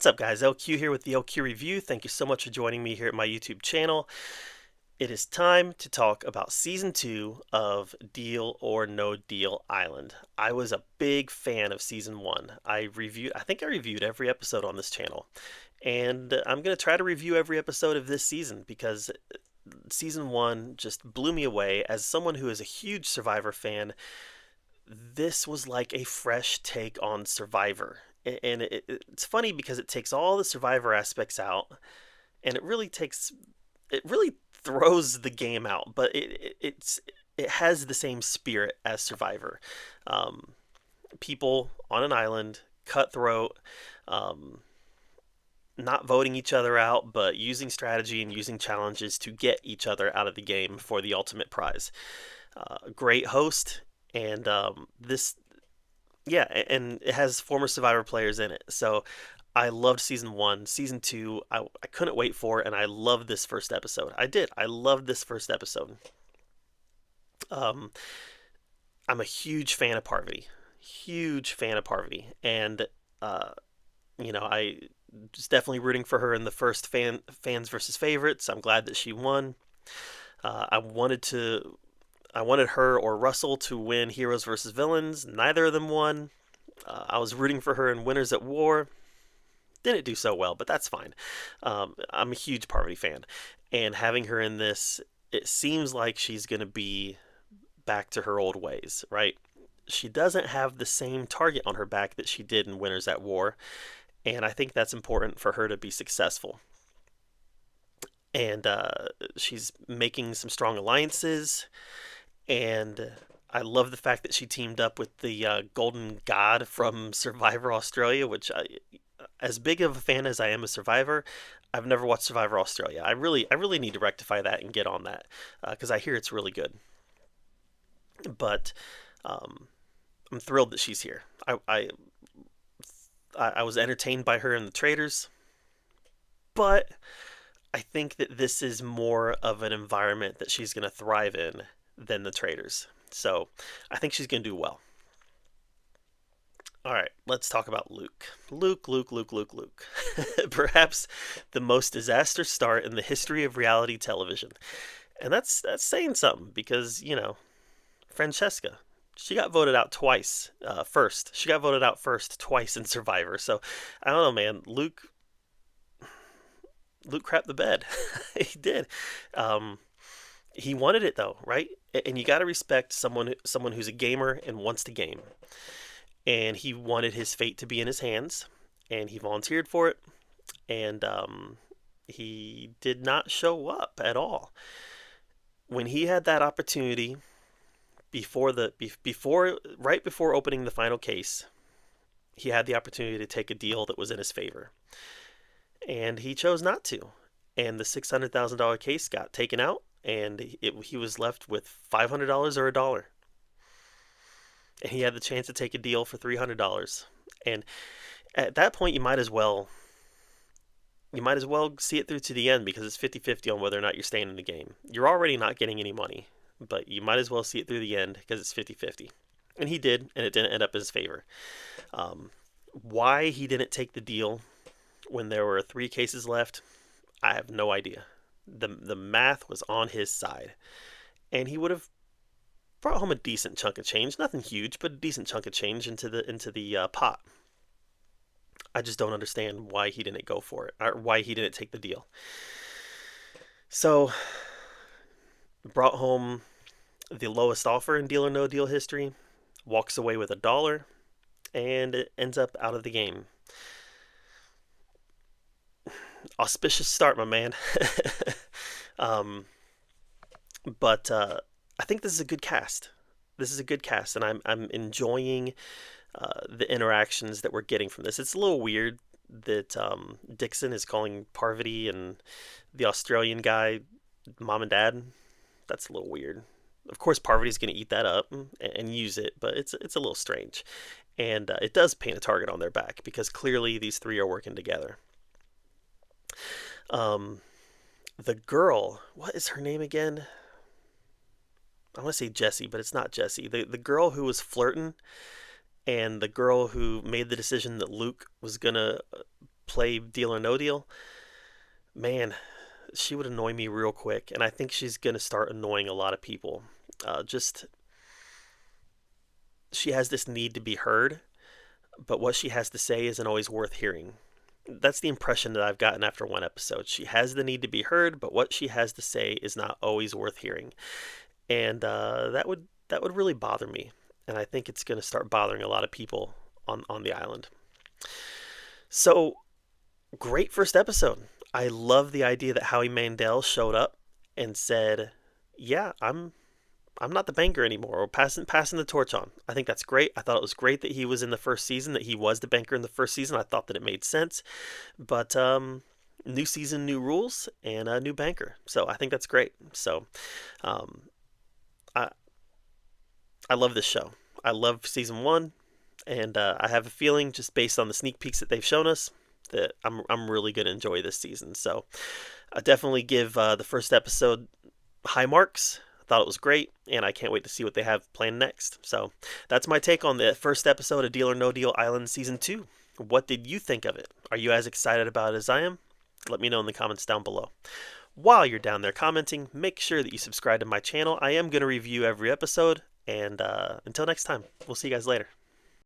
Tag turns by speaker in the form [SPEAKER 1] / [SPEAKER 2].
[SPEAKER 1] What's up, guys? LQ here with the LQ Review. Thank you so much for joining me here at my YouTube channel. It is time to talk about Season 2 of Deal or No Deal Island. I was a big fan of Season 1. I think I reviewed every episode on this channel. And I'm going to try to review every episode of this season because Season 1 just blew me away. As someone who is a huge Survivor fan, this was like a fresh take on Survivor. And it's funny because it takes all the Survivor aspects out, and it really throws the game out, but it has the same spirit as Survivor. Um, People on an island, cutthroat, um, not voting each other out, but using strategy and using challenges to get each other out of the game for the ultimate prize. Great host, and this yeah, and it has former Survivor players in it. So I loved season one. Season two, I couldn't wait for, and I loved this first episode. I did. I loved this first episode. Um, I'm a huge fan of Parvati. Huge fan of Parvati. And, uh, I was definitely rooting for her in the first fans versus favorites. I'm glad that she won. Uh, I wanted to I wanted her or Russell to win Heroes versus Villains. Neither of them won. I was rooting for her in Winners at War. Didn't do so well, but that's fine. I'm a huge Parvati fan. And having her in this, it seems like she's going to be back to her old ways, right? She doesn't have the same target on her back that she did in Winners at War. And I think that's important for her to be successful. And she's making some strong alliances. And I love the fact that she teamed up with the Golden God from Survivor Australia, as big of a fan as I am of Survivor, I've never watched Survivor Australia. I really need to rectify that and get on that because I hear it's really good. But um, I'm thrilled that she's here. I was entertained by her in the Traitors, but I think that this is more of an environment that she's going to thrive in than the Traitors. So I think she's going to do well. All right, let's talk about Luke. Luke. Perhaps the most disastrous start in the history of reality television. And that's saying something because, Francesca, she got voted out twice first. She got voted out first twice in Survivor. So I don't know, man. Luke crapped the bed. He did. He wanted it though, right? And you got to respect someone who's a gamer and wants to game. And he wanted his fate to be in his hands, and he volunteered for it, and he did not show up at all. When he had that opportunity right before opening the final case, he had the opportunity to take a deal that was in his favor, and he chose not to. And the $600,000 case got taken out, and he was left with $500 or a dollar. And he had the chance to take a deal for $300. And at that point, you might as well see it through to the end because it's 50-50 on whether or not you're staying in the game. You're already not getting any money, but you might as well see it through the end because it's 50-50. And he did, and it didn't end up in his favor. Why he didn't take the deal when there were 3 cases left, I have no idea. The math was on his side, and he would have brought home a decent chunk of change, nothing huge, but a decent chunk of change into the pot. I just don't understand why he didn't go for it, or why he didn't take the deal. So, brought home the lowest offer in Deal or No Deal history, walks away with a dollar, and it ends up out of the game. Auspicious start, my man. um, but I think this is a good cast. This is a good cast, and I'm enjoying the interactions that we're getting from this. It's a little weird that Dixon is calling Parvati and the Australian guy mom and dad. That's a little weird. Of course, Parvati's going to eat that up and use it, but it's a little strange, and it does paint a target on their back because clearly these 3 are working together. The girl, what is her name again? I want to say Jessie, but it's not Jessie. The girl who was flirting and the girl who made the decision that Luke was gonna play Deal or No Deal, man, she would annoy me real quick, and I think she's gonna start annoying a lot of people. Just she has this need to be heard, but what she has to say isn't always worth hearing. That's the impression that I've gotten after one episode. She has the need to be heard, but what she has to say is not always worth hearing, and that would really bother me. And I think it's going to start bothering a lot of people on the island. So great first episode. I love the idea that Howie Mandel showed up and said, "Yeah, I'm not the banker anymore. We're passing the torch on." I think that's great. I thought it was great that he was in the first season, that he was the banker in the first season. I thought that it made sense. But new season, new rules, and a new banker. So I think that's great. So um, I I love this show. I love season one, and I have a feeling, just based on the sneak peeks that they've shown us, that I'm really gonna enjoy this season. So I definitely give the first episode high marks. I thought it was great, and I can't wait to see what they have planned next. So that's my take on the first episode of Deal or No Deal Island Season 2. What did you think of it? Are you as excited about it as I am? Let me know in the comments down below. While you're down there commenting, make sure that you subscribe to my channel. I am going to review every episode, and until next time, we'll see you guys later.